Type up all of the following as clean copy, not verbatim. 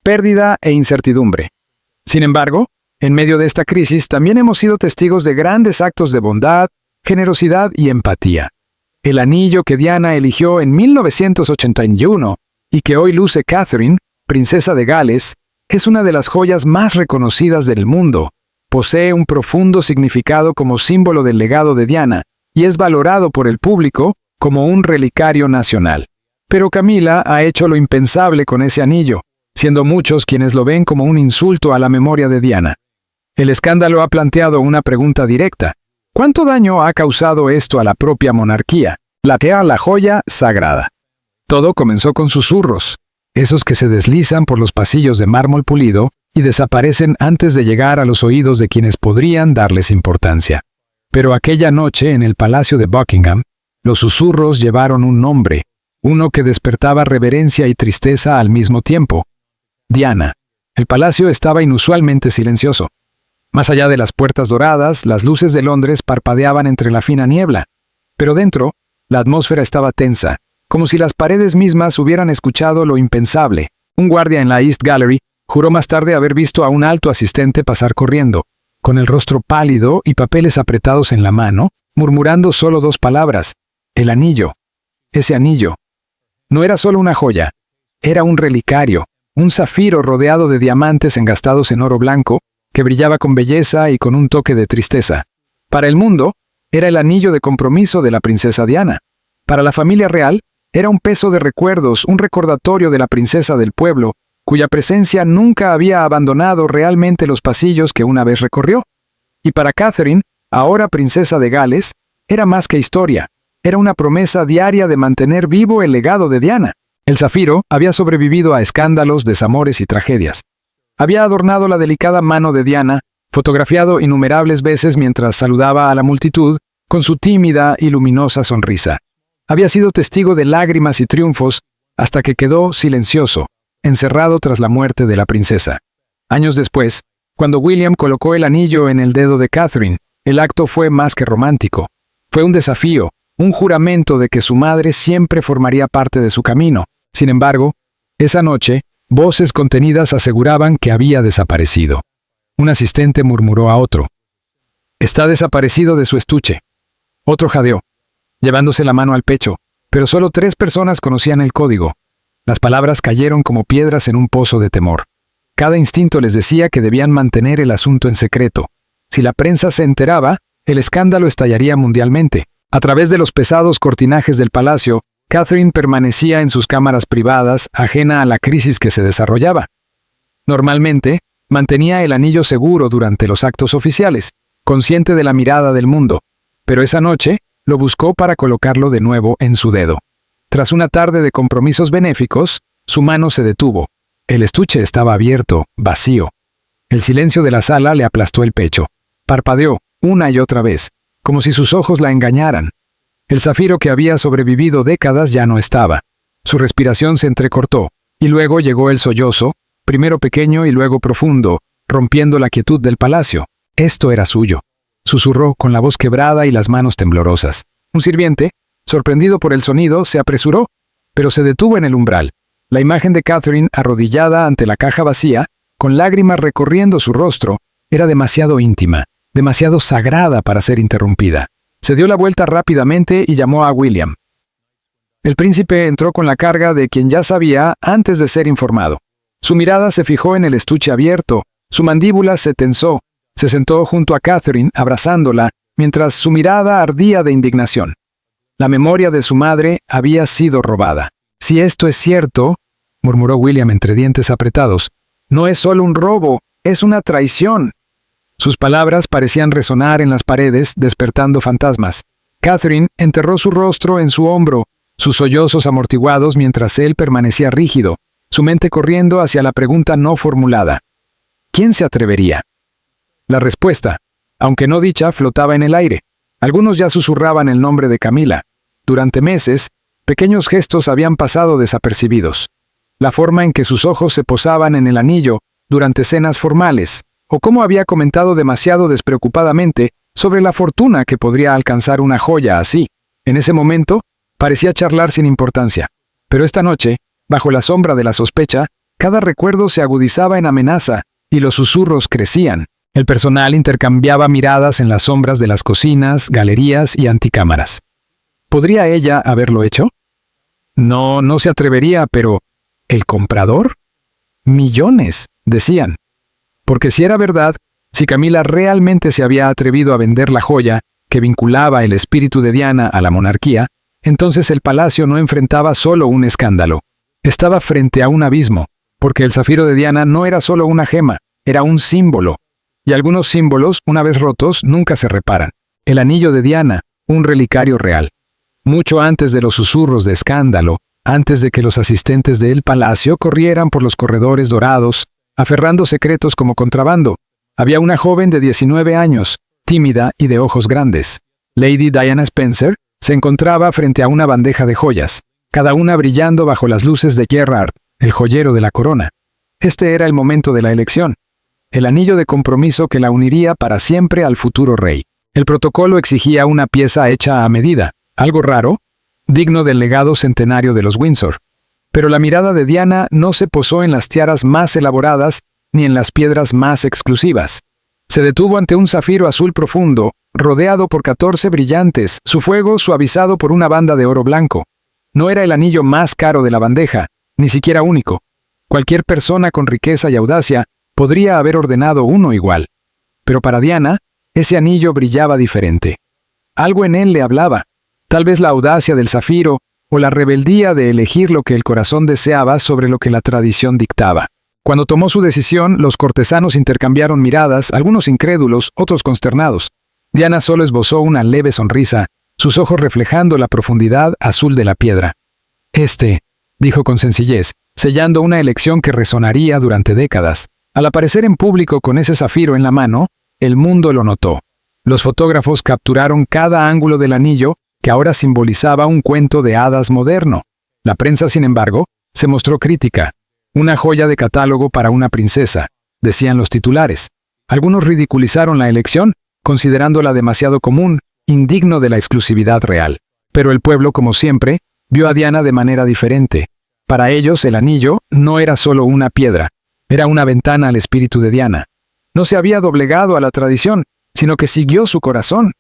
pérdida e incertidumbre. Sin embargo, en medio de esta crisis también hemos sido testigos de grandes actos de bondad, generosidad y empatía. El anillo que Diana eligió en 1981 y que hoy luce Catherine, princesa de Gales, es una de las joyas más reconocidas del mundo. Posee un profundo significado como símbolo del legado de Diana y es valorado por el público como un relicario nacional. Pero Camila ha hecho lo impensable con ese anillo, siendo muchos quienes lo ven como un insulto a la memoria de Diana. El escándalo ha planteado una pregunta directa. ¿Cuánto daño ha causado esto a la propia monarquía, la joya sagrada? Todo comenzó con susurros, esos que se deslizan por los pasillos de mármol pulido y desaparecen antes de llegar a los oídos de quienes podrían darles importancia. Pero aquella noche en el Palacio de Buckingham, los susurros llevaron un nombre, uno que despertaba reverencia y tristeza al mismo tiempo. Diana. El palacio estaba inusualmente silencioso. Más allá de las puertas doradas, las luces de Londres parpadeaban entre la fina niebla. Pero dentro, la atmósfera estaba tensa, como si las paredes mismas hubieran escuchado lo impensable. Un guardia en la East Gallery juró más tarde haber visto a un alto asistente pasar corriendo, con el rostro pálido y papeles apretados en la mano, murmurando solo dos palabras: el anillo. Ese anillo. No era solo una joya, era un relicario, un zafiro rodeado de diamantes engastados en oro blanco, que brillaba con belleza y con un toque de tristeza. Para el mundo, era el anillo de compromiso de la princesa Diana. Para la familia real, era un peso de recuerdos, un recordatorio de la princesa del pueblo, cuya presencia nunca había abandonado realmente los pasillos que una vez recorrió. Y para Catherine, ahora princesa de Gales, era más que historia, era una promesa diaria de mantener vivo el legado de Diana. El zafiro había sobrevivido a escándalos, desamores y tragedias. Había adornado la delicada mano de Diana, fotografiado innumerables veces mientras saludaba a la multitud con su tímida y luminosa sonrisa. Había sido testigo de lágrimas y triunfos hasta que quedó silencioso, encerrado tras la muerte de la princesa. Años después, cuando William colocó el anillo en el dedo de Catherine, el acto fue más que romántico. Fue un desafío, un juramento de que su madre siempre formaría parte de su camino. Sin embargo, esa noche, voces contenidas aseguraban que había desaparecido. Un asistente murmuró a otro: «Está desaparecido de su estuche». Otro jadeó, llevándose la mano al pecho, pero solo 3 personas conocían el código. Las palabras cayeron como piedras en un pozo de temor. Cada instinto les decía que debían mantener el asunto en secreto. Si la prensa se enteraba, el escándalo estallaría mundialmente. A través de los pesados cortinajes del palacio, Catherine permanecía en sus cámaras privadas, ajena a la crisis que se desarrollaba. Normalmente, mantenía el anillo seguro durante los actos oficiales, consciente de la mirada del mundo, pero esa noche lo buscó para colocarlo de nuevo en su dedo. Tras una tarde de compromisos benéficos, su mano se detuvo. El estuche estaba abierto, vacío. El silencio de la sala le aplastó el pecho. Parpadeó, una y otra vez, como si sus ojos la engañaran. El zafiro que había sobrevivido décadas ya no estaba. Su respiración se entrecortó, y luego llegó el sollozo, primero pequeño y luego profundo, rompiendo la quietud del palacio. Esto era suyo. Susurró con la voz quebrada y las manos temblorosas. Un sirviente, sorprendido por el sonido, se apresuró, pero se detuvo en el umbral. La imagen de Catherine arrodillada ante la caja vacía, con lágrimas recorriendo su rostro, era demasiado íntima, demasiado sagrada para ser interrumpida. Se dio la vuelta rápidamente y llamó a William. El príncipe entró con la carga de quien ya sabía antes de ser informado. Su mirada se fijó en el estuche abierto, su mandíbula se tensó, se sentó junto a Catherine abrazándola, mientras su mirada ardía de indignación. La memoria de su madre había sido robada. «Si esto es cierto», murmuró William entre dientes apretados, «no es solo un robo, es una traición». Sus palabras parecían resonar en las paredes, despertando fantasmas. Catherine enterró su rostro en su hombro, sus sollozos amortiguados mientras él permanecía rígido, su mente corriendo hacia la pregunta no formulada. ¿Quién se atrevería? La respuesta, aunque no dicha, flotaba en el aire. Algunos ya susurraban el nombre de Camila. Durante meses, pequeños gestos habían pasado desapercibidos. La forma en que sus ojos se posaban en el anillo durante cenas formales, o cómo había comentado demasiado despreocupadamente sobre la fortuna que podría alcanzar una joya así. En ese momento, parecía charlar sin importancia. Pero esta noche, bajo la sombra de la sospecha, Cada recuerdo se agudizaba en amenaza, y los susurros crecían. El personal intercambiaba miradas en las sombras de las cocinas, galerías y anticámaras. ¿Podría ella haberlo hecho? No, no se atrevería, pero ¿el comprador? Millones, decían. Porque si era verdad, si Camila realmente se había atrevido a vender la joya que vinculaba el espíritu de Diana a la monarquía, entonces el palacio no enfrentaba solo un escándalo. Estaba frente a un abismo, porque el zafiro de Diana no era solo una gema, era un símbolo. Y algunos símbolos, una vez rotos, nunca se reparan. El anillo de Diana, un relicario real. Mucho antes de los susurros de escándalo, antes de que los asistentes del palacio corrieran por los corredores dorados, aferrando secretos como contrabando, había una joven de 19 años, tímida y de ojos grandes. Lady Diana Spencer se encontraba frente a una bandeja de joyas, cada una brillando bajo las luces de Gerard, el joyero de la corona. Este era el momento de la elección, el anillo de compromiso que la uniría para siempre al futuro rey. El protocolo exigía una pieza hecha a medida, algo raro, digno del legado centenario de los Windsor. Pero la mirada de Diana no se posó en las tiaras más elaboradas ni en las piedras más exclusivas. Se detuvo ante un zafiro azul profundo, rodeado por 14 brillantes, su fuego suavizado por una banda de oro blanco. No era el anillo más caro de la bandeja, ni siquiera único. Cualquier persona con riqueza y audacia podría haber ordenado uno igual. Pero para Diana, ese anillo brillaba diferente. Algo en él le hablaba, tal vez la audacia del zafiro o la rebeldía de elegir lo que el corazón deseaba sobre lo que la tradición dictaba. Cuando tomó su decisión, los cortesanos intercambiaron miradas, algunos incrédulos, otros consternados. Diana solo esbozó una leve sonrisa, sus ojos reflejando la profundidad azul de la piedra. Dijo con sencillez, sellando una elección que resonaría durante décadas. Al aparecer en público con ese zafiro en la mano, el mundo lo notó. Los fotógrafos capturaron cada ángulo del anillo, que ahora simbolizaba un cuento de hadas moderno. La prensa, sin embargo, se mostró crítica. Una joya de catálogo para una princesa, decían los titulares. Algunos ridiculizaron la elección, considerándola demasiado común, indigno de la exclusividad real. Pero el pueblo, como siempre, vio a Diana de manera diferente. Para ellos, el anillo no era solo una piedra, era una ventana al espíritu de Diana. No se había doblegado a la tradición, sino que siguió su corazón.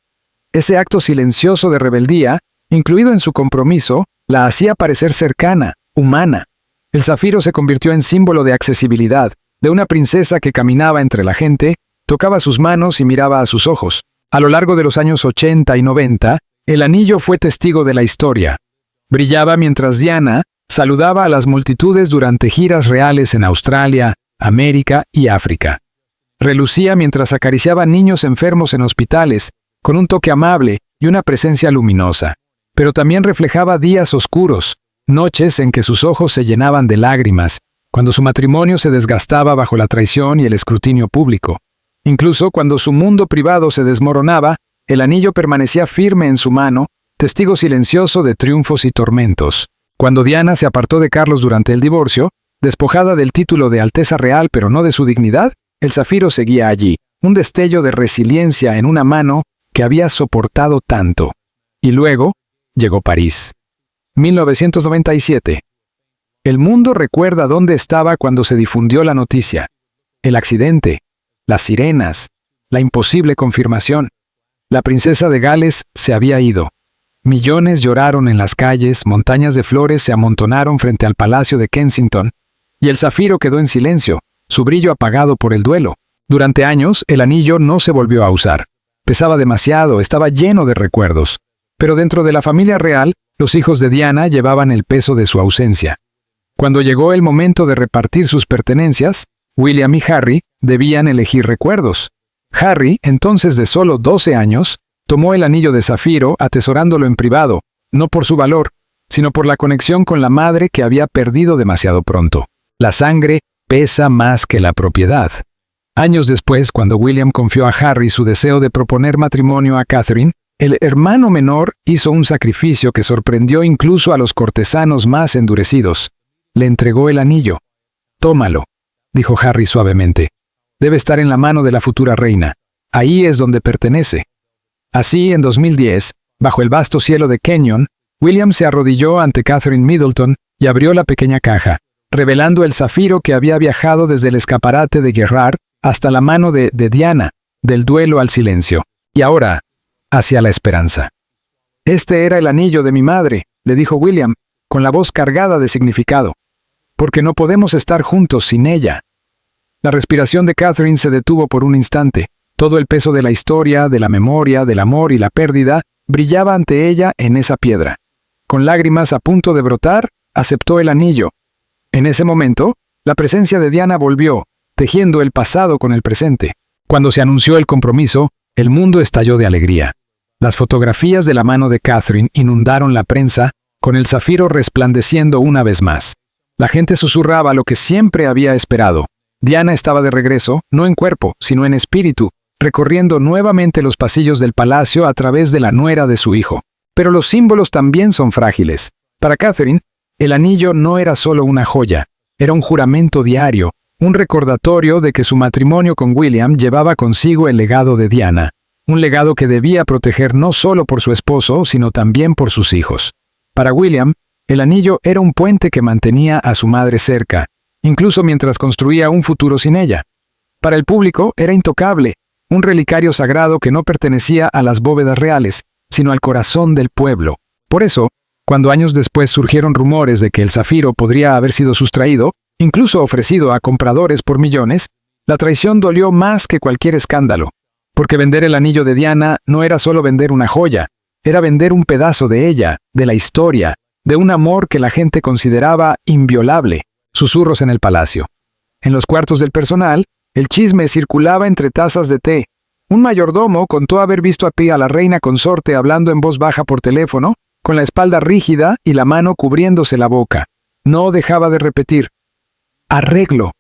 Ese acto silencioso de rebeldía, incluido en su compromiso, la hacía parecer cercana, humana. El zafiro se convirtió en símbolo de accesibilidad, de una princesa que caminaba entre la gente, tocaba sus manos y miraba a sus ojos. A lo largo de los años 80 y 90, el anillo fue testigo de la historia. Brillaba mientras Diana saludaba a las multitudes durante giras reales en Australia, América y África. Relucía mientras acariciaba niños enfermos en hospitales, con un toque amable y una presencia luminosa. Pero también reflejaba días oscuros, noches en que sus ojos se llenaban de lágrimas, cuando su matrimonio se desgastaba bajo la traición y el escrutinio público. Incluso cuando su mundo privado se desmoronaba, el anillo permanecía firme en su mano, testigo silencioso de triunfos y tormentos. Cuando Diana se apartó de Carlos durante el divorcio, despojada del título de Alteza Real pero no de su dignidad, el zafiro seguía allí, un destello de resiliencia en una mano que había soportado tanto. Y luego, llegó París. 1997. El mundo recuerda dónde estaba cuando se difundió la noticia. El accidente, las sirenas, la imposible confirmación. La princesa de Gales se había ido. Millones lloraron en las calles, montañas de flores se amontonaron frente al palacio de Kensington, y el zafiro quedó en silencio, su brillo apagado por el duelo. Durante años, el anillo no se volvió a usar. Pesaba demasiado, estaba lleno de recuerdos. Pero dentro de la familia real, los hijos de Diana llevaban el peso de su ausencia. Cuando llegó el momento de repartir sus pertenencias, William y Harry debían elegir recuerdos. Harry, entonces de solo 12 años, tomó el anillo de zafiro atesorándolo en privado, no por su valor, sino por la conexión con la madre que había perdido demasiado pronto. La sangre pesa más que la propiedad. Años después, cuando William confió a Harry su deseo de proponer matrimonio a Catherine, el hermano menor hizo un sacrificio que sorprendió incluso a los cortesanos más endurecidos. Le entregó el anillo. «Tómalo», dijo Harry suavemente. «Debe estar en la mano de la futura reina. Ahí es donde pertenece». Así, en 2010, bajo el vasto cielo de Kenyon, William se arrodilló ante Catherine Middleton y abrió la pequeña caja. revelando el zafiro que había viajado desde el escaparate de Gerard hasta la mano de Diana, del duelo al silencio, y ahora, hacia la esperanza. «Este era el anillo de mi madre», le dijo William, con la voz cargada de significado, «porque no podemos estar juntos sin ella». La respiración de Catherine se detuvo por un instante. Todo el peso de la historia, de la memoria, del amor y la pérdida brillaba ante ella en esa piedra. Con lágrimas a punto de brotar, aceptó el anillo. En ese momento, la presencia de Diana volvió, tejiendo el pasado con el presente. Cuando se anunció el compromiso, el mundo estalló de alegría. Las fotografías de la mano de Catherine inundaron la prensa, con el zafiro resplandeciendo una vez más. La gente susurraba lo que siempre había esperado. Diana estaba de regreso, no en cuerpo, sino en espíritu, recorriendo nuevamente los pasillos del palacio a través de la nuera de su hijo. Pero los símbolos también son frágiles. Para Catherine, el anillo no era solo una joya, era un juramento diario, un recordatorio de que su matrimonio con William llevaba consigo el legado de Diana, un legado que debía proteger no solo por su esposo, sino también por sus hijos. Para William, el anillo era un puente que mantenía a su madre cerca, incluso mientras construía un futuro sin ella. Para el público era intocable, un relicario sagrado que no pertenecía a las bóvedas reales, sino al corazón del pueblo. Por eso, cuando años después surgieron rumores de que el zafiro podría haber sido sustraído, incluso ofrecido a compradores por millones, la traición dolió más que cualquier escándalo. Porque vender el anillo de Diana no era solo vender una joya, era vender un pedazo de ella, de la historia, de un amor que la gente consideraba inviolable. Susurros en el palacio. En los cuartos del personal, el chisme circulaba entre tazas de té. Un mayordomo contó haber visto a la reina consorte hablando en voz baja por teléfono, con la espalda rígida y la mano cubriéndose la boca. No dejaba de repetir. «Arreglo»,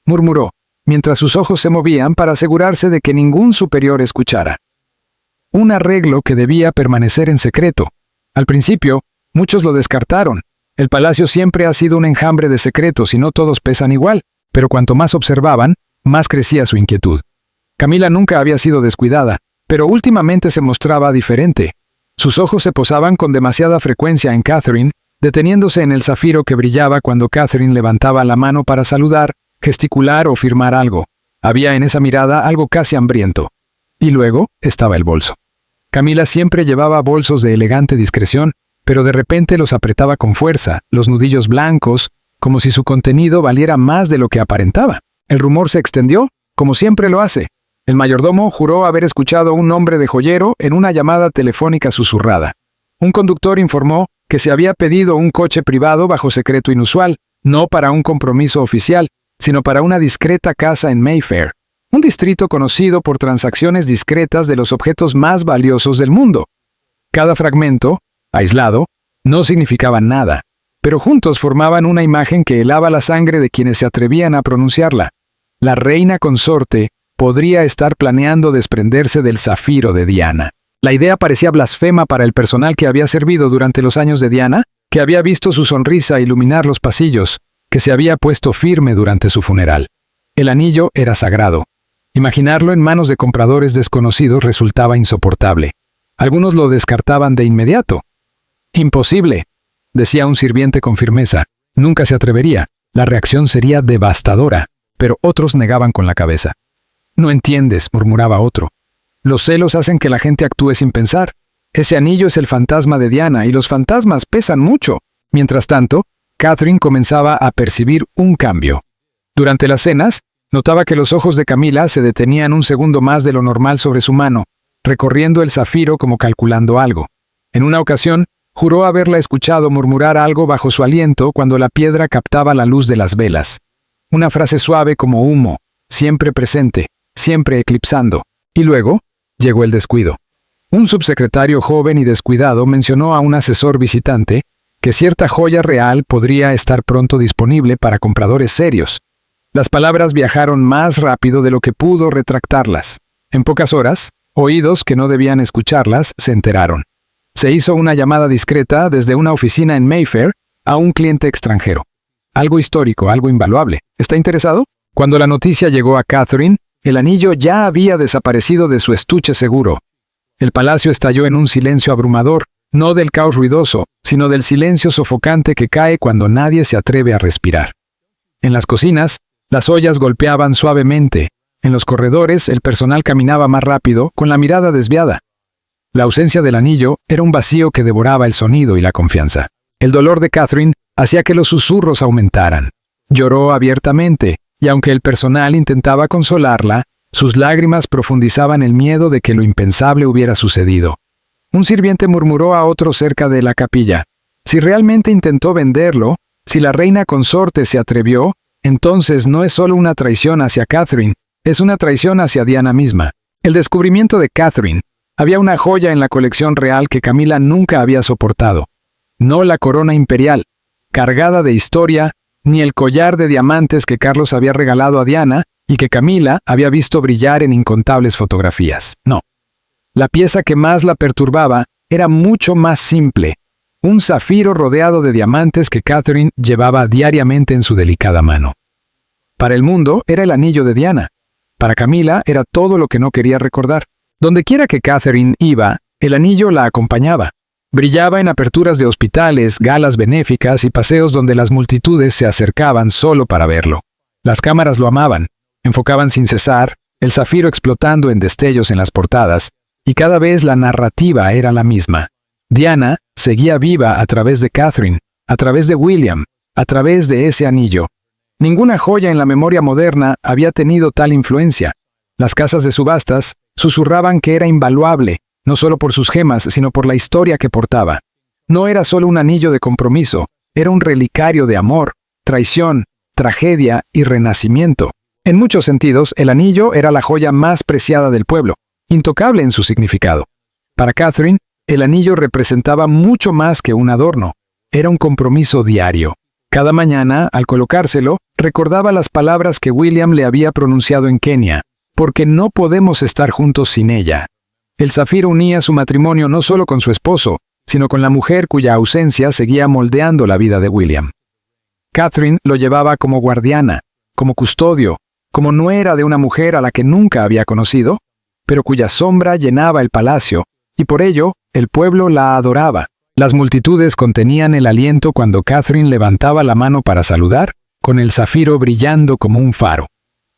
murmuró, mientras sus ojos se movían para asegurarse de que ningún superior escuchara. Un arreglo que debía permanecer en secreto. Al principio, muchos lo descartaron. El palacio siempre ha sido un enjambre de secretos y no todos pesan igual, pero cuanto más observaban, más crecía su inquietud. Camila nunca había sido descuidada, pero últimamente se mostraba diferente. Sus ojos se posaban con demasiada frecuencia en Catherine, deteniéndose en el zafiro que brillaba cuando Catherine levantaba la mano para saludar, gesticular o firmar algo. Había en esa mirada algo casi hambriento. Y luego estaba el bolso. Camila siempre llevaba bolsos de elegante discreción, pero de repente los apretaba con fuerza, los nudillos blancos, como si su contenido valiera más de lo que aparentaba. El rumor se extendió, como siempre lo hace. El mayordomo juró haber escuchado un nombre de joyero en una llamada telefónica susurrada. Un conductor informó que se había pedido un coche privado bajo secreto inusual, no para un compromiso oficial, sino para una discreta casa en Mayfair, un distrito conocido por transacciones discretas de los objetos más valiosos del mundo. Cada fragmento, aislado, no significaba nada, pero juntos formaban una imagen que helaba la sangre de quienes se atrevían a pronunciarla. La reina consorte podría estar planeando desprenderse del zafiro de Diana. La idea parecía blasfema para el personal que había servido durante los años de Diana, que había visto su sonrisa iluminar los pasillos, que se había puesto firme durante su funeral. El anillo era sagrado. Imaginarlo en manos de compradores desconocidos resultaba insoportable. Algunos lo descartaban de inmediato. «Imposible», decía un sirviente con firmeza. «Nunca se atrevería. La reacción sería devastadora». Pero otros negaban con la cabeza. «No entiendes», murmuraba otro. «Los celos hacen que la gente actúe sin pensar. Ese anillo es el fantasma de Diana y los fantasmas pesan mucho». Mientras tanto, Catherine comenzaba a percibir un cambio. Durante las cenas, notaba que los ojos de Camila se detenían un segundo más de lo normal sobre su mano, recorriendo el zafiro como calculando algo. En una ocasión, juró haberla escuchado murmurar algo bajo su aliento cuando la piedra captaba la luz de las velas. Una frase suave como humo, siempre presente, siempre eclipsando. Y luego, llegó el descuido. Un subsecretario joven y descuidado mencionó a un asesor visitante que cierta joya real podría estar pronto disponible para compradores serios. Las palabras viajaron más rápido de lo que pudo retractarlas. En pocas horas, oídos que no debían escucharlas se enteraron. Se hizo una llamada discreta desde una oficina en Mayfair a un cliente extranjero. Algo histórico, algo invaluable. ¿Está interesado? Cuando la noticia llegó a Catherine, el anillo ya había desaparecido de su estuche seguro. El palacio estalló en un silencio abrumador, no del caos ruidoso, sino del silencio sofocante que cae cuando nadie se atreve a respirar. En las cocinas, las ollas golpeaban suavemente. En los corredores, el personal caminaba más rápido, con la mirada desviada. La ausencia del anillo era un vacío que devoraba el sonido y la confianza. El dolor de Catherine hacía que los susurros aumentaran. Lloró abiertamente, y aunque el personal intentaba consolarla, sus lágrimas profundizaban el miedo de que lo impensable hubiera sucedido. Un sirviente murmuró a otro cerca de la capilla: si realmente intentó venderlo, si la reina consorte se atrevió, entonces no es solo una traición hacia Catherine, es una traición hacia Diana misma. El descubrimiento de Catherine. Había una joya en la colección real que Camila nunca había soportado. No la corona imperial, cargada de historia, ni el collar de diamantes que Carlos había regalado a Diana y que Camila había visto brillar en incontables fotografías. No. La pieza que más la perturbaba era mucho más simple. Un zafiro rodeado de diamantes que Catherine llevaba diariamente en su delicada mano. Para el mundo era el anillo de Diana. Para Camila era todo lo que no quería recordar. Dondequiera que Catherine iba, el anillo la acompañaba. Brillaba en aperturas de hospitales, galas benéficas y paseos donde las multitudes se acercaban solo para verlo. Las cámaras lo amaban, enfocaban sin cesar, el zafiro explotando en destellos en las portadas, y cada vez la narrativa era la misma. Diana seguía viva a través de Catherine, a través de William, a través de ese anillo. Ninguna joya en la memoria moderna había tenido tal influencia. Las casas de subastas susurraban que era invaluable, no solo por sus gemas, sino por la historia que portaba. No era solo un anillo de compromiso, era un relicario de amor, traición, tragedia y renacimiento. En muchos sentidos, el anillo era la joya más preciada del pueblo, intocable en su significado. Para Catherine, el anillo representaba mucho más que un adorno. Era un compromiso diario. Cada mañana, al colocárselo, recordaba las palabras que William le había pronunciado en Kenia: porque no podemos estar juntos sin ella. El zafiro unía su matrimonio no solo con su esposo, sino con la mujer cuya ausencia seguía moldeando la vida de William. Catherine lo llevaba como guardiana, como custodio, como nuera de una mujer a la que nunca había conocido, pero cuya sombra llenaba el palacio, y por ello el pueblo la adoraba. Las multitudes contenían el aliento cuando Catherine levantaba la mano para saludar, con el zafiro brillando como un faro.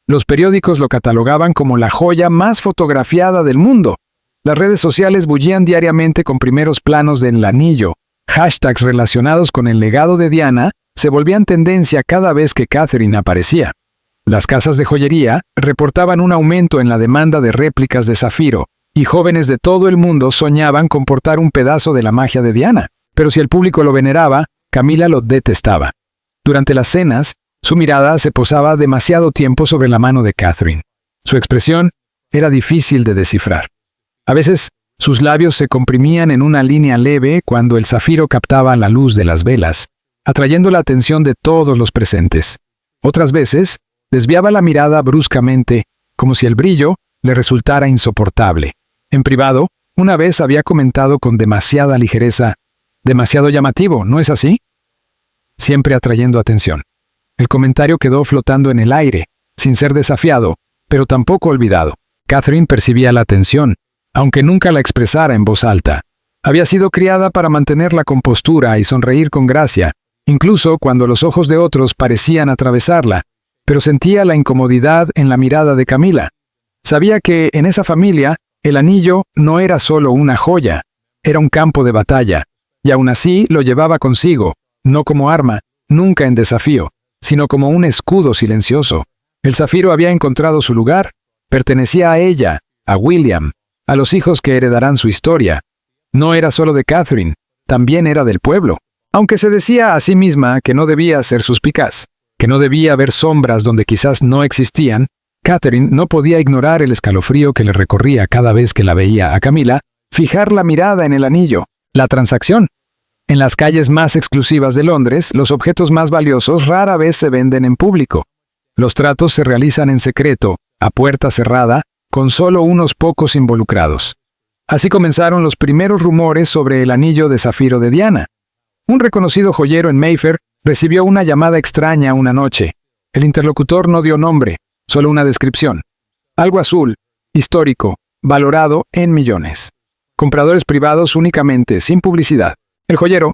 Los periódicos lo catalogaban como la joya más fotografiada del mundo. Las redes sociales bullían diariamente con primeros planos del anillo. Hashtags relacionados con el legado de Diana se volvían tendencia cada vez que Catherine aparecía. Las casas de joyería reportaban un aumento en la demanda de réplicas de zafiro, y jóvenes de todo el mundo soñaban con portar un pedazo de la magia de Diana. Pero si el público lo veneraba, Camila lo detestaba. Durante las cenas, su mirada se posaba demasiado tiempo sobre la mano de Catherine. Su expresión era difícil de descifrar. A veces, sus labios se comprimían en una línea leve cuando el zafiro captaba la luz de las velas, atrayendo la atención de todos los presentes. Otras veces, desviaba la mirada bruscamente, como si el brillo le resultara insoportable. En privado, una vez había comentado con demasiada ligereza: «Demasiado llamativo, ¿no es así?», siempre atrayendo atención. El comentario quedó flotando en el aire, sin ser desafiado, pero tampoco olvidado. Catherine percibía la tensión, aunque nunca la expresara en voz alta. Había sido criada para mantener la compostura y sonreír con gracia, incluso cuando los ojos de otros parecían atravesarla, pero sentía la incomodidad en la mirada de Camila. Sabía que, en esa familia, el anillo no era solo una joya, era un campo de batalla, y aún así lo llevaba consigo, no como arma, nunca en desafío, sino como un escudo silencioso. El zafiro había encontrado su lugar, pertenecía a ella, a William, a los hijos que heredarán su historia. No era solo de Catherine, también era del pueblo. Aunque se decía a sí misma que no debía ser suspicaz, que no debía haber sombras donde quizás no existían, Catherine no podía ignorar el escalofrío que le recorría cada vez que la veía a Camila fijar la mirada en el anillo, la transacción. En las calles más exclusivas de Londres, los objetos más valiosos rara vez se venden en público. Los tratos se realizan en secreto, a puerta cerrada, con solo unos pocos involucrados. Así comenzaron los primeros rumores sobre el anillo de zafiro de Diana. Un reconocido joyero en Mayfair recibió una llamada extraña una noche. El interlocutor no dio nombre, solo una descripción. Algo azul, histórico, valorado en millones. Compradores privados únicamente, sin publicidad. El joyero,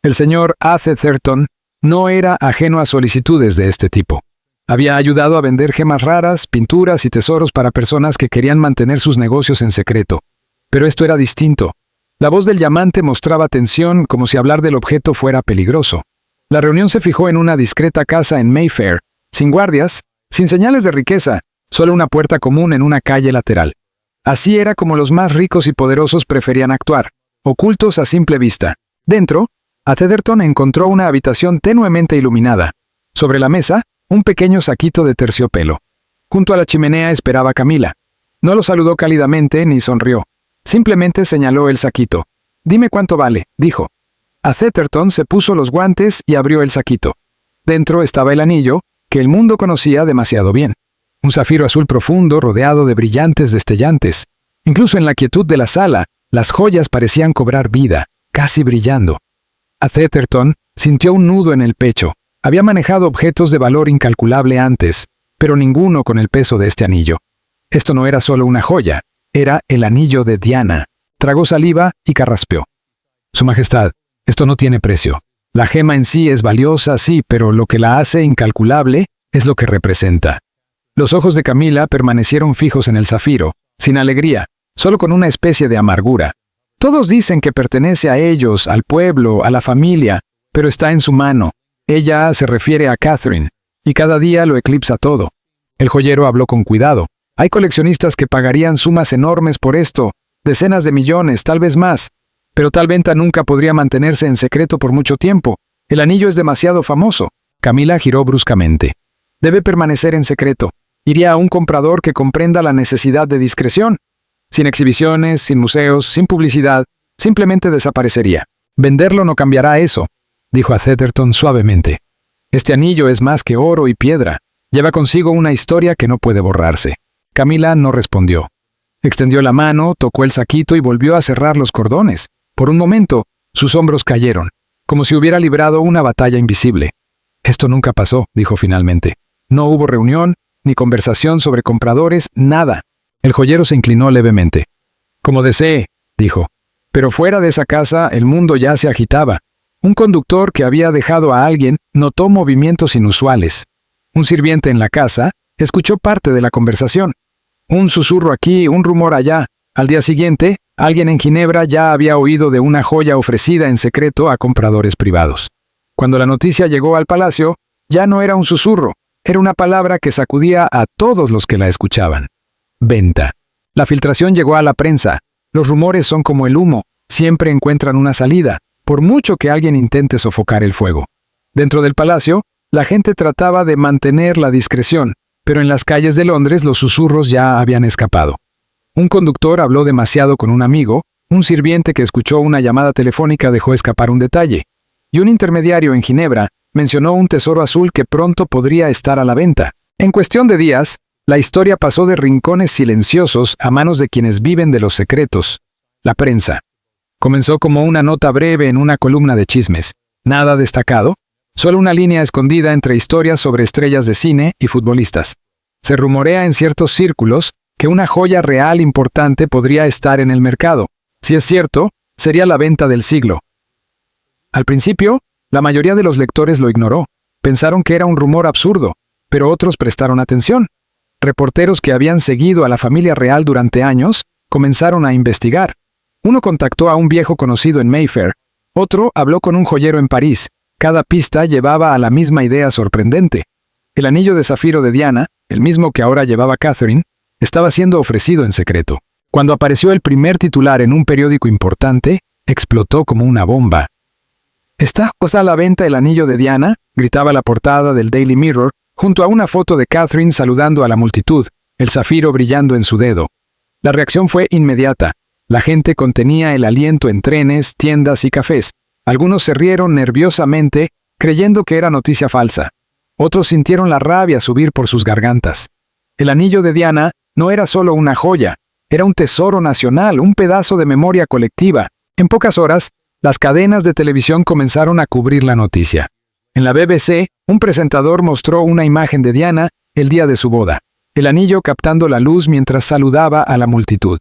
el señor Atherton, No era ajeno a solicitudes de este tipo. Había ayudado a vender gemas raras, pinturas y tesoros para personas que querían mantener sus negocios en secreto. Pero esto era distinto. La voz del llamante mostraba tensión, como si hablar del objeto fuera peligroso. La reunión se fijó en una discreta casa en Mayfair, sin guardias, sin señales de riqueza, solo una puerta común en una calle lateral. Así era como los más ricos y poderosos preferían actuar, ocultos a simple vista. Dentro, Atherton encontró una habitación tenuemente iluminada. Sobre la mesa, un pequeño saquito de terciopelo. Junto a la chimenea esperaba Camila. No lo saludó cálidamente ni sonrió. Simplemente señaló el saquito. «Dime cuánto vale», dijo. Atherton se puso los guantes y abrió el saquito. Dentro estaba el anillo, que el mundo conocía demasiado bien. Un zafiro azul profundo rodeado de brillantes destellantes. Incluso en la quietud de la sala, las joyas parecían cobrar vida, casi brillando. Atherton sintió un nudo en el pecho. Había manejado objetos de valor incalculable antes, pero ninguno con el peso de este anillo. Esto no era solo una joya, era el anillo de Diana. Tragó saliva y carraspeó. «Su Majestad, esto no tiene precio. La gema en sí es valiosa, sí, pero lo que la hace incalculable es lo que representa». Los ojos de Camila permanecieron fijos en el zafiro, sin alegría, solo con una especie de amargura. Todos dicen que pertenece a ellos, al pueblo, a la familia, pero está en su mano. Ella se refiere a Catherine, y cada día lo eclipsa todo. El joyero habló con cuidado. Hay coleccionistas que pagarían sumas enormes por esto, decenas de millones, tal vez más. Pero tal venta nunca podría mantenerse en secreto por mucho tiempo. El anillo es demasiado famoso. Camila giró bruscamente. Debe permanecer en secreto. Iría a un comprador que comprenda la necesidad de discreción. Sin exhibiciones, sin museos, sin publicidad, simplemente desaparecería. Venderlo no cambiará eso, dijo Atherton suavemente. Este anillo es más que oro y piedra. Lleva consigo una historia que no puede borrarse. Camila no respondió. Extendió la mano, tocó el saquito y volvió a cerrar los cordones. Por un momento, sus hombros cayeron, como si hubiera librado una batalla invisible. Esto nunca pasó, dijo finalmente. No hubo reunión, ni conversación sobre compradores, nada. El joyero se inclinó levemente. Como desee, dijo. Pero fuera de esa casa el mundo ya se agitaba. Un conductor que había dejado a alguien notó movimientos inusuales. Un sirviente en la casa escuchó parte de la conversación. Un susurro aquí, un rumor allá. Al día siguiente, alguien en Ginebra ya había oído de una joya ofrecida en secreto a compradores privados. Cuando la noticia llegó al palacio, ya no era un susurro, era una palabra que sacudía a todos los que la escuchaban. Venta. La filtración llegó a la prensa. Los rumores son como el humo, siempre encuentran una salida, por mucho que alguien intente sofocar el fuego. Dentro del palacio, la gente trataba de mantener la discreción, pero en las calles de Londres los susurros ya habían escapado. Un conductor habló demasiado con un amigo, un sirviente que escuchó una llamada telefónica dejó escapar un detalle, y un intermediario en Ginebra mencionó un tesoro azul que pronto podría estar a la venta. En cuestión de días, la historia pasó de rincones silenciosos a manos de quienes viven de los secretos, la prensa. Comenzó como una nota breve en una columna de chismes. Nada destacado, solo una línea escondida entre historias sobre estrellas de cine y futbolistas. Se rumorea en ciertos círculos que una joya real importante podría estar en el mercado. Si es cierto, sería la venta del siglo. Al principio, la mayoría de los lectores lo ignoró. Pensaron que era un rumor absurdo, pero otros prestaron atención. Reporteros que habían seguido a la familia real durante años comenzaron a investigar. Uno contactó a un viejo conocido en Mayfair, otro habló con un joyero en París. Cada pista llevaba a la misma idea sorprendente. El anillo de zafiro de Diana, el mismo que ahora llevaba Catherine, estaba siendo ofrecido en secreto. Cuando apareció el primer titular en un periódico importante, explotó como una bomba. «¿Está a la venta el anillo de Diana?», gritaba la portada del Daily Mirror, junto a una foto de Catherine saludando a la multitud, el zafiro brillando en su dedo. La reacción fue inmediata. La gente contenía el aliento en trenes, tiendas y cafés. Algunos se rieron nerviosamente, creyendo que era noticia falsa. Otros sintieron la rabia subir por sus gargantas. El anillo de Diana no era solo una joya, era un tesoro nacional, un pedazo de memoria colectiva. En pocas horas, las cadenas de televisión comenzaron a cubrir la noticia. En la BBC, un presentador mostró una imagen de Diana el día de su boda, el anillo captando la luz mientras saludaba a la multitud.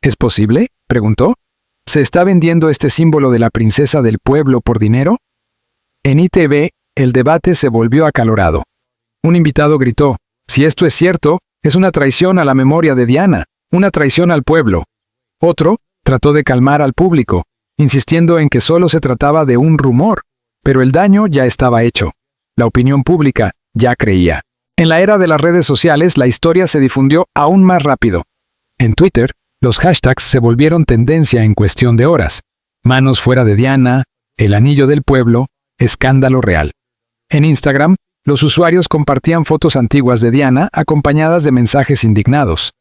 «¿Es posible?», preguntó. «¿Se está vendiendo este símbolo de la princesa del pueblo por dinero?». En ITV, el debate se volvió acalorado. Un invitado gritó: «Si esto es cierto, es una traición a la memoria de Diana, una traición al pueblo». Otro trató de calmar al público, insistiendo en que solo se trataba de un rumor, pero el daño ya estaba hecho. La opinión pública ya creía. En la era de las redes sociales, la historia se difundió aún más rápido. En Twitter, los hashtags se volvieron tendencia en cuestión de horas. Manos fuera de Diana, el anillo del pueblo, escándalo real. En Instagram, los usuarios compartían fotos antiguas de Diana acompañadas de mensajes indignados.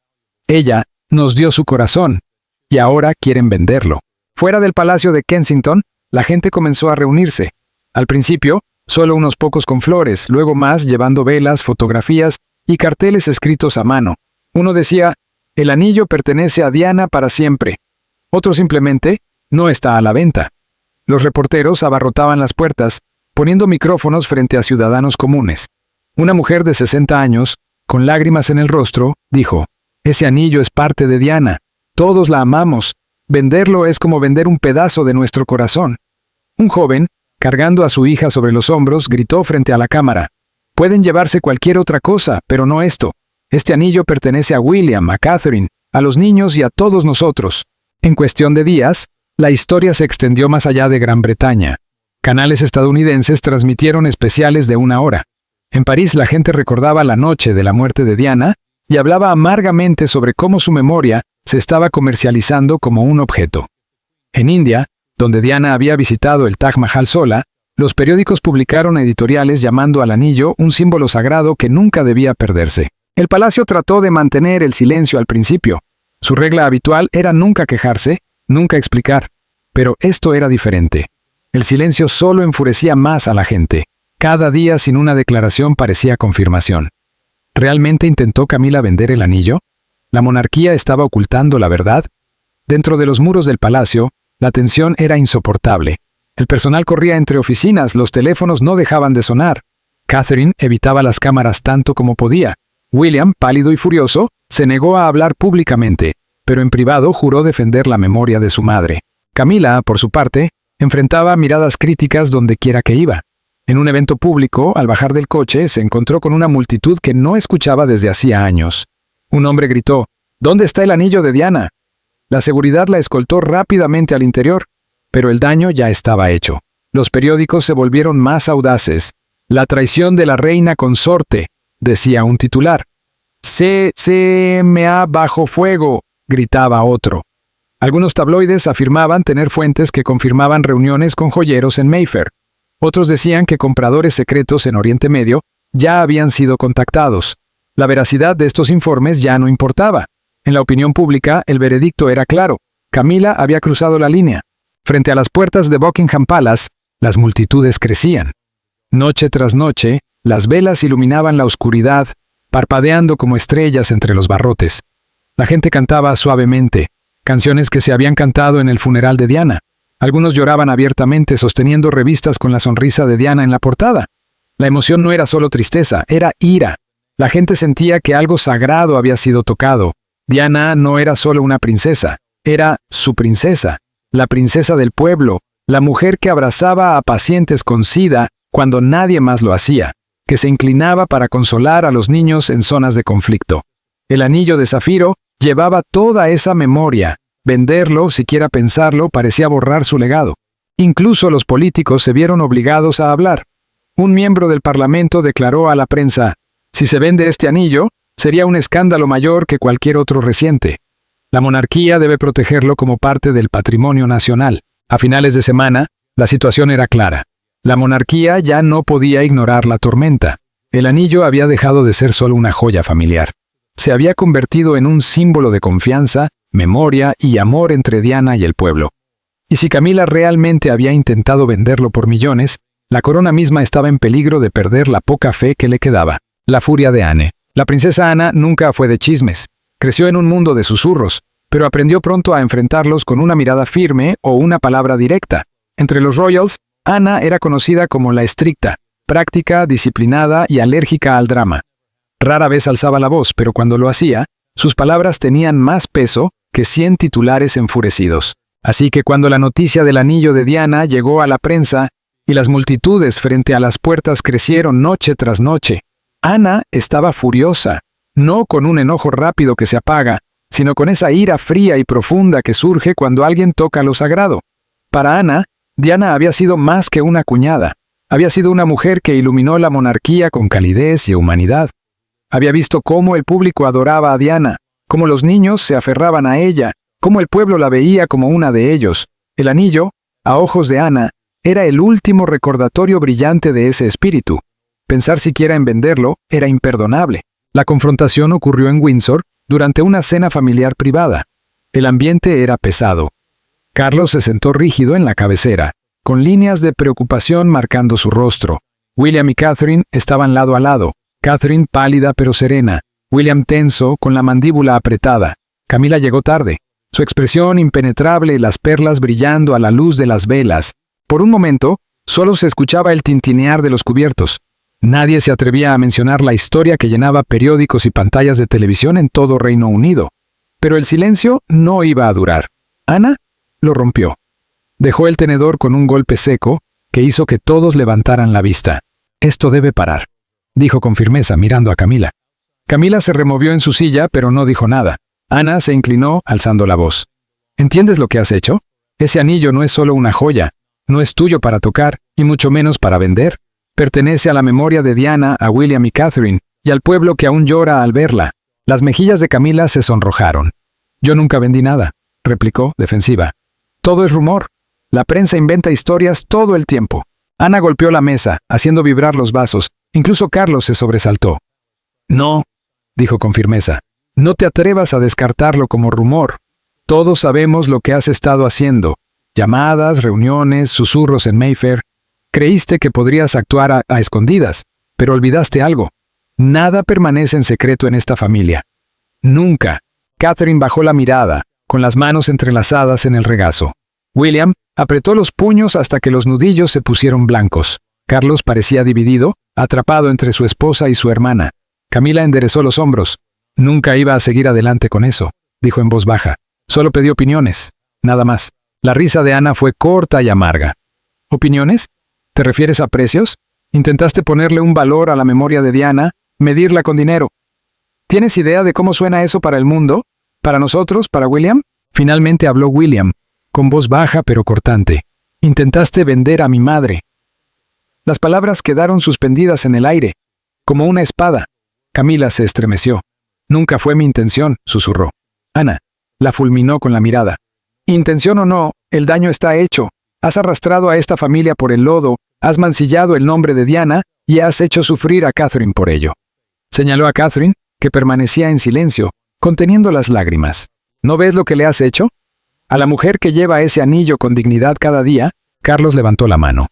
Ella nos dio su corazón, y ahora quieren venderlo. Fuera del Palacio de Kensington, la gente comenzó a reunirse. Al principio, solo unos pocos con flores, luego más llevando velas, fotografías y carteles escritos a mano. Uno decía: «El anillo pertenece a Diana para siempre». Otro simplemente: «No está a la venta». Los reporteros abarrotaban las puertas, poniendo micrófonos frente a ciudadanos comunes. Una mujer de 60 años, con lágrimas en el rostro, dijo: «Ese anillo es parte de Diana. Todos la amamos. Venderlo es como vender un pedazo de nuestro corazón». Un joven, cargando a su hija sobre los hombros, gritó frente a la cámara: «Pueden llevarse cualquier otra cosa, pero no esto. Este anillo pertenece a William, a Catherine, a los niños y a todos nosotros». En cuestión de días, la historia se extendió más allá de Gran Bretaña. Canales estadounidenses transmitieron especiales de 1 hora. En París, la gente recordaba la noche de la muerte de Diana y hablaba amargamente sobre cómo su memoria se estaba comercializando como un objeto. En India, donde Diana había visitado el Taj Mahal sola, los periódicos publicaron editoriales llamando al anillo un símbolo sagrado que nunca debía perderse. El palacio trató de mantener el silencio al principio. Su regla habitual era nunca quejarse, nunca explicar. Pero esto era diferente. El silencio solo enfurecía más a la gente. Cada día sin una declaración parecía confirmación. ¿Realmente intentó Camila vender el anillo? ¿La monarquía estaba ocultando la verdad? Dentro de los muros del palacio, la tensión era insoportable. El personal corría entre oficinas, los teléfonos no dejaban de sonar. Catherine evitaba las cámaras tanto como podía. William, pálido y furioso, se negó a hablar públicamente, pero en privado juró defender la memoria de su madre. Camila, por su parte, enfrentaba miradas críticas donde quiera que iba. En un evento público, al bajar del coche, se encontró con una multitud que no escuchaba desde hacía años. Un hombre gritó: «¿Dónde está el anillo de Diana?». La seguridad la escoltó rápidamente al interior, pero el daño ya estaba hecho. Los periódicos se volvieron más audaces. «La traición de la reina consorte», decía un titular. «CMA bajo fuego», gritaba otro. Algunos tabloides afirmaban tener fuentes que confirmaban reuniones con joyeros en Mayfair. Otros decían que compradores secretos en Oriente Medio ya habían sido contactados. La veracidad de estos informes ya no importaba. En la opinión pública, el veredicto era claro. Camila había cruzado la línea. Frente a las puertas de Buckingham Palace, las multitudes crecían. Noche tras noche, las velas iluminaban la oscuridad, parpadeando como estrellas entre los barrotes. La gente cantaba suavemente, canciones que se habían cantado en el funeral de Diana. Algunos lloraban abiertamente sosteniendo revistas con la sonrisa de Diana en la portada. La emoción no era solo tristeza, era ira. La gente sentía que algo sagrado había sido tocado. Diana no era solo una princesa, era su princesa, la princesa del pueblo, la mujer que abrazaba a pacientes con SIDA cuando nadie más lo hacía, que se inclinaba para consolar a los niños en zonas de conflicto. El anillo de zafiro llevaba toda esa memoria. Venderlo, siquiera pensarlo, parecía borrar su legado. Incluso los políticos se vieron obligados a hablar. Un miembro del Parlamento declaró a la prensa: «Si se vende este anillo, sería un escándalo mayor que cualquier otro reciente. La monarquía debe protegerlo como parte del patrimonio nacional». A finales de semana, la situación era clara. La monarquía ya no podía ignorar la tormenta. El anillo había dejado de ser solo una joya familiar. Se había convertido en un símbolo de confianza, memoria y amor entre Diana y el pueblo. Y si Camila realmente había intentado venderlo por millones, la corona misma estaba en peligro de perder la poca fe que le quedaba. La furia de Anne. La princesa Ana nunca fue de chismes. Creció en un mundo de susurros, pero aprendió pronto a enfrentarlos con una mirada firme o una palabra directa. Entre los royals, Ana era conocida como la estricta, práctica, disciplinada y alérgica al drama. Rara vez alzaba la voz, pero cuando lo hacía, sus palabras tenían más peso que 100 titulares enfurecidos. Así que cuando la noticia del anillo de Diana llegó a la prensa, y las multitudes frente a las puertas crecieron noche tras noche. Ana estaba furiosa, no con un enojo rápido que se apaga, sino con esa ira fría y profunda que surge cuando alguien toca lo sagrado. Para Ana, Diana había sido más que una cuñada. Había sido una mujer que iluminó la monarquía con calidez y humanidad. Había visto cómo el público adoraba a Diana, cómo los niños se aferraban a ella, cómo el pueblo la veía como una de ellos. El anillo, a ojos de Ana, era el último recordatorio brillante de ese espíritu. Pensar siquiera en venderlo era imperdonable. La confrontación ocurrió en Windsor durante una cena familiar privada. El ambiente era pesado. Carlos se sentó rígido en la cabecera, con líneas de preocupación marcando su rostro. William y Catherine estaban lado a lado, Catherine pálida pero serena, William tenso con la mandíbula apretada. Camila llegó tarde, su expresión impenetrable y las perlas brillando a la luz de las velas. Por un momento, solo se escuchaba el tintinear de los cubiertos. Nadie se atrevía a mencionar la historia que llenaba periódicos y pantallas de televisión en todo Reino Unido. Pero el silencio no iba a durar. Ana lo rompió. Dejó el tenedor con un golpe seco que hizo que todos levantaran la vista. «Esto debe parar», dijo con firmeza mirando a Camila. Camila se removió en su silla, pero no dijo nada. Ana se inclinó, alzando la voz. «¿Entiendes lo que has hecho? Ese anillo no es solo una joya, no es tuyo para tocar, y mucho menos para vender. Pertenece a la memoria de Diana, a William y Catherine, y al pueblo que aún llora al verla». Las mejillas de Camila se sonrojaron. «Yo nunca vendí nada», replicó, defensiva. «Todo es rumor. La prensa inventa historias todo el tiempo». Ana golpeó la mesa, haciendo vibrar los vasos. Incluso Carlos se sobresaltó. «No», dijo con firmeza, «no te atrevas a descartarlo como rumor. Todos sabemos lo que has estado haciendo. Llamadas, reuniones, susurros en Mayfair. Creíste que podrías actuar a escondidas, pero olvidaste algo. Nada permanece en secreto en esta familia. Nunca». Catherine bajó la mirada, con las manos entrelazadas en el regazo. William apretó los puños hasta que los nudillos se pusieron blancos. Carlos parecía dividido, atrapado entre su esposa y su hermana. Camila enderezó los hombros. «Nunca iba a seguir adelante con eso», dijo en voz baja. «Solo pedí opiniones. Nada más». La risa de Ana fue corta y amarga. «¿Opiniones? ¿Te refieres a precios? ¿Intentaste ponerle un valor a la memoria de Diana, medirla con dinero? ¿Tienes idea de cómo suena eso para el mundo? ¿Para nosotros? ¿Para William?» Finalmente habló William, con voz baja pero cortante. «Intentaste vender a mi madre». Las palabras quedaron suspendidas en el aire, como una espada. Camila se estremeció. «Nunca fue mi intención», susurró. Ana la fulminó con la mirada. «Intención o no, el daño está hecho. Has arrastrado a esta familia por el lodo, has mancillado el nombre de Diana y has hecho sufrir a Catherine por ello». Señaló a Catherine, que permanecía en silencio, conteniendo las lágrimas. «¿No ves lo que le has hecho? A la mujer que lleva ese anillo con dignidad cada día». Carlos levantó la mano.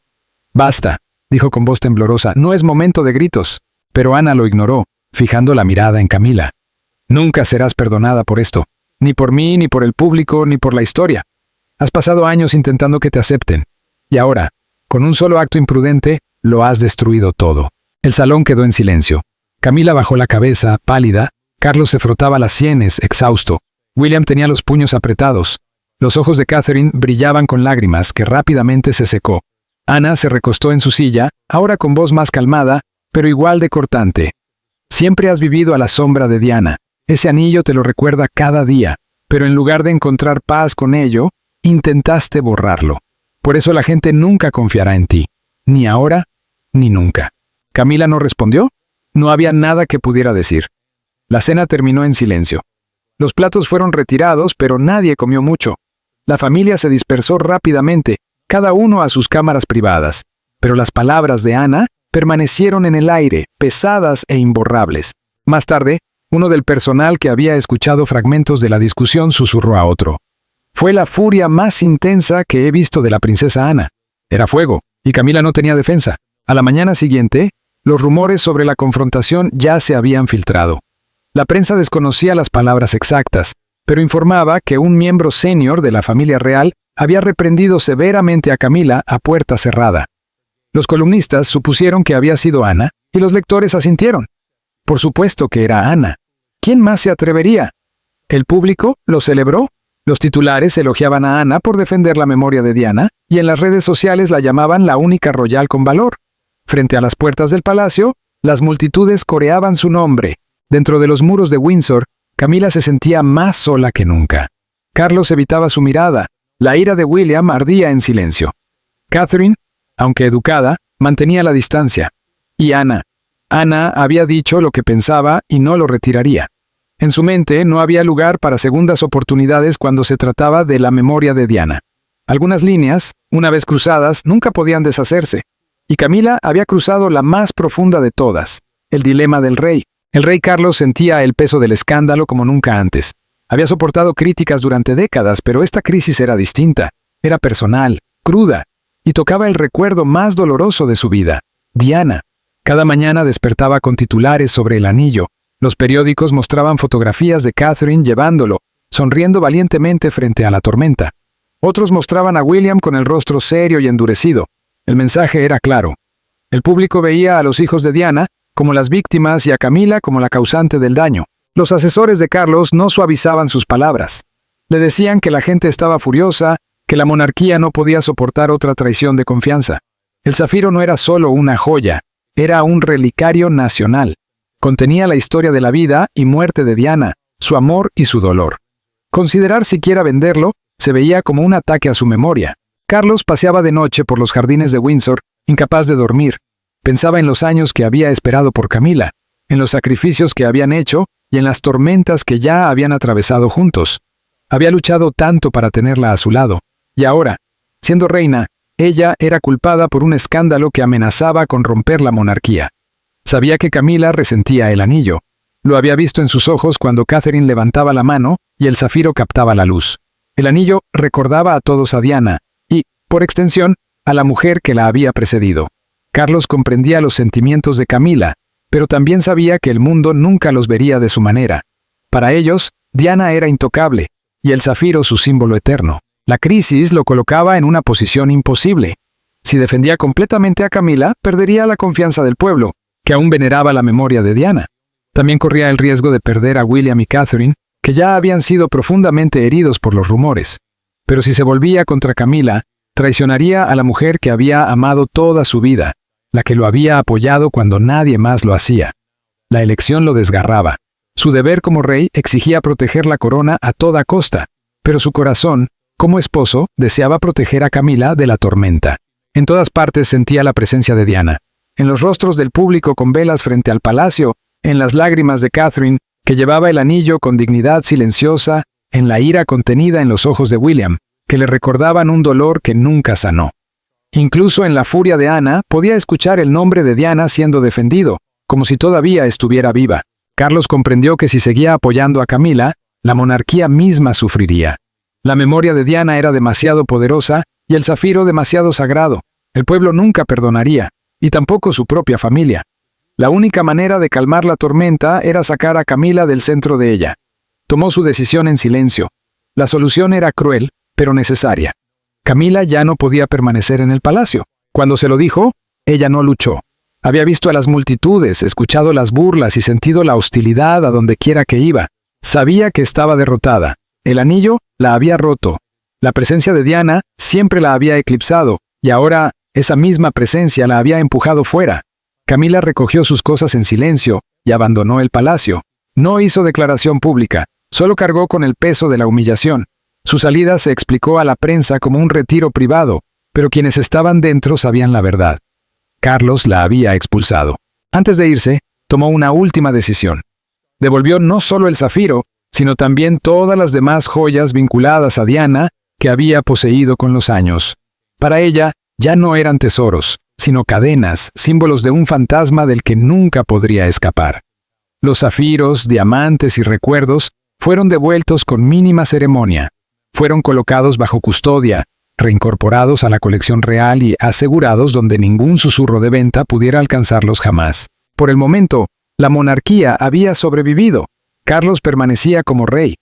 «Basta», dijo con voz temblorosa, «no es momento de gritos». Pero Ana lo ignoró, fijando la mirada en Camila. «Nunca serás perdonada por esto, ni por mí, ni por el público, ni por la historia. Has pasado años intentando que te acepten, y ahora, con un solo acto imprudente, lo has destruido todo». El salón quedó en silencio. Camila bajó la cabeza, pálida. Carlos se frotaba las sienes, exhausto. William tenía los puños apretados. Los ojos de Catherine brillaban con lágrimas que rápidamente se secó. Ana se recostó en su silla, ahora con voz más calmada, pero igual de cortante. «Siempre has vivido a la sombra de Diana. Ese anillo te lo recuerda cada día, pero en lugar de encontrar paz con ello, intentaste borrarlo. Por eso la gente nunca confiará en ti, ni ahora, ni nunca». Camila no respondió. No había nada que pudiera decir. La cena terminó en silencio. Los platos fueron retirados, pero nadie comió mucho. La familia se dispersó rápidamente, cada uno a sus cámaras privadas. Pero las palabras de Ana permanecieron en el aire, pesadas e imborrables. Más tarde, uno del personal que había escuchado fragmentos de la discusión susurró a otro: «Fue la furia más intensa que he visto de la princesa Ana. Era fuego, y Camila no tenía defensa». A la mañana siguiente, los rumores sobre la confrontación ya se habían filtrado. La prensa desconocía las palabras exactas, pero informaba que un miembro senior de la familia real había reprendido severamente a Camila a puerta cerrada. Los columnistas supusieron que había sido Ana, y los lectores asintieron. Por supuesto que era Ana. ¿Quién más se atrevería? ¿El público lo celebró? Los titulares elogiaban a Ana por defender la memoria de Diana, y en las redes sociales la llamaban la única royal con valor. Frente a las puertas del palacio, las multitudes coreaban su nombre. Dentro de los muros de Windsor, Camila se sentía más sola que nunca. Carlos evitaba su mirada. La ira de William ardía en silencio. Catherine, aunque educada, mantenía la distancia. Y Ana había dicho lo que pensaba y no lo retiraría. En su mente no había lugar para segundas oportunidades cuando se trataba de la memoria de Diana. Algunas líneas, una vez cruzadas, nunca podían deshacerse. Y Camila había cruzado la más profunda de todas, el dilema del rey. El rey Carlos sentía el peso del escándalo como nunca antes. Había soportado críticas durante décadas, pero esta crisis era distinta. Era personal, cruda, y tocaba el recuerdo más doloroso de su vida, Diana. Cada mañana despertaba con titulares sobre el anillo. Los periódicos mostraban fotografías de Catherine llevándolo, sonriendo valientemente frente a la tormenta. Otros mostraban a William con el rostro serio y endurecido. El mensaje era claro. El público veía a los hijos de Diana como las víctimas y a Camila como la causante del daño. Los asesores de Carlos no suavizaban sus palabras. Le decían que la gente estaba furiosa, que la monarquía no podía soportar otra traición de confianza. El zafiro no era solo una joya, era un relicario nacional. Contenía la historia de la vida y muerte de Diana, su amor y su dolor. Considerar siquiera venderlo se veía como un ataque a su memoria. Carlos paseaba de noche por los jardines de Windsor, incapaz de dormir. Pensaba en los años que había esperado por Camila, en los sacrificios que habían hecho y en las tormentas que ya habían atravesado juntos. Había luchado tanto para tenerla a su lado, y ahora, siendo reina, ella era culpada por un escándalo que amenazaba con romper la monarquía. Sabía que Camila resentía el anillo. Lo había visto en sus ojos cuando Catherine levantaba la mano y el zafiro captaba la luz. El anillo recordaba a todos a Diana y, por extensión, a la mujer que la había precedido. Carlos comprendía los sentimientos de Camila, pero también sabía que el mundo nunca los vería de su manera. Para ellos, Diana era intocable, y el zafiro su símbolo eterno. La crisis lo colocaba en una posición imposible. Si defendía completamente a Camila, perdería la confianza del pueblo, que aún veneraba la memoria de Diana. También corría el riesgo de perder a William y Catherine, que ya habían sido profundamente heridos por los rumores. Pero si se volvía contra Camila, traicionaría a la mujer que había amado toda su vida, la que lo había apoyado cuando nadie más lo hacía. La elección lo desgarraba. Su deber como rey exigía proteger la corona a toda costa, pero su corazón, como esposo, deseaba proteger a Camila de la tormenta. En todas partes sentía la presencia de Diana. En los rostros del público con velas frente al palacio, en las lágrimas de Catherine, que llevaba el anillo con dignidad silenciosa, en la ira contenida en los ojos de William, que le recordaban un dolor que nunca sanó. Incluso en la furia de Ana podía escuchar el nombre de Diana siendo defendido, como si todavía estuviera viva. Carlos comprendió que si seguía apoyando a Camila, la monarquía misma sufriría. La memoria de Diana era demasiado poderosa y el zafiro demasiado sagrado. El pueblo nunca perdonaría, y tampoco su propia familia. La única manera de calmar la tormenta era sacar a Camila del centro de ella. Tomó su decisión en silencio. La solución era cruel, pero necesaria. Camila ya no podía permanecer en el palacio. Cuando se lo dijo, ella no luchó. Había visto a las multitudes, escuchado las burlas y sentido la hostilidad a donde quiera que iba. Sabía que estaba derrotada. El anillo la había roto. La presencia de Diana siempre la había eclipsado, y ahora esa misma presencia la había empujado fuera. Camila recogió sus cosas en silencio y abandonó el palacio. No hizo declaración pública, solo cargó con el peso de la humillación. Su salida se explicó a la prensa como un retiro privado, pero quienes estaban dentro sabían la verdad. Carlos la había expulsado. Antes de irse, tomó una última decisión. Devolvió no solo el zafiro, sino también todas las demás joyas vinculadas a Diana que había poseído con los años. Para ella, ya no eran tesoros, sino cadenas, símbolos de un fantasma del que nunca podría escapar. Los zafiros, diamantes y recuerdos fueron devueltos con mínima ceremonia. Fueron colocados bajo custodia, reincorporados a la colección real y asegurados donde ningún susurro de venta pudiera alcanzarlos jamás. Por el momento, la monarquía había sobrevivido. Carlos permanecía como rey.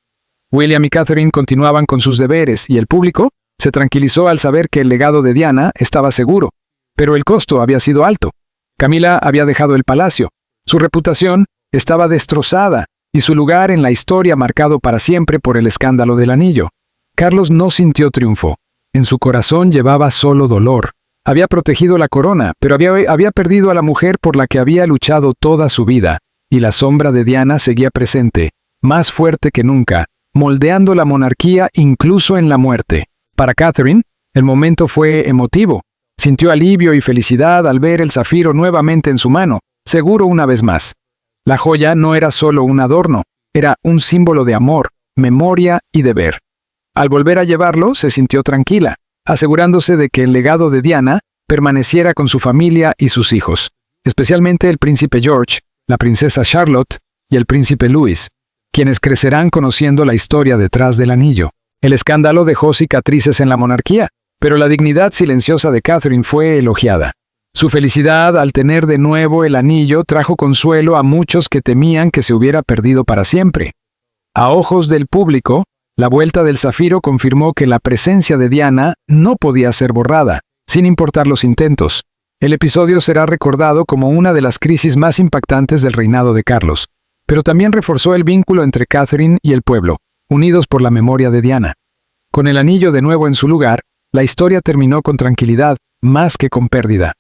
William y Catherine continuaban con sus deberes y el público se tranquilizó al saber que el legado de Diana estaba seguro. Pero el costo había sido alto. Camila había dejado el palacio. Su reputación estaba destrozada y su lugar en la historia marcado para siempre por el escándalo del anillo. Carlos no sintió triunfo. En su corazón llevaba solo dolor. Había protegido la corona, pero había perdido a la mujer por la que había luchado toda su vida, y la sombra de Diana seguía presente, más fuerte que nunca, moldeando la monarquía incluso en la muerte. Para Catherine, el momento fue emotivo. Sintió alivio y felicidad al ver el zafiro nuevamente en su mano, seguro una vez más. La joya no era solo un adorno, era un símbolo de amor, memoria y deber. Al volver a llevarlo, se sintió tranquila, asegurándose de que el legado de Diana permaneciera con su familia y sus hijos, especialmente el príncipe George, la princesa Charlotte y el príncipe Louis, quienes crecerán conociendo la historia detrás del anillo. El escándalo dejó cicatrices en la monarquía, pero la dignidad silenciosa de Catherine fue elogiada. Su felicidad al tener de nuevo el anillo trajo consuelo a muchos que temían que se hubiera perdido para siempre. A ojos del público, la vuelta del zafiro confirmó que la presencia de Diana no podía ser borrada, sin importar los intentos. El episodio será recordado como una de las crisis más impactantes del reinado de Carlos, pero también reforzó el vínculo entre Catherine y el pueblo, unidos por la memoria de Diana. Con el anillo de nuevo en su lugar, la historia terminó con tranquilidad, más que con pérdida.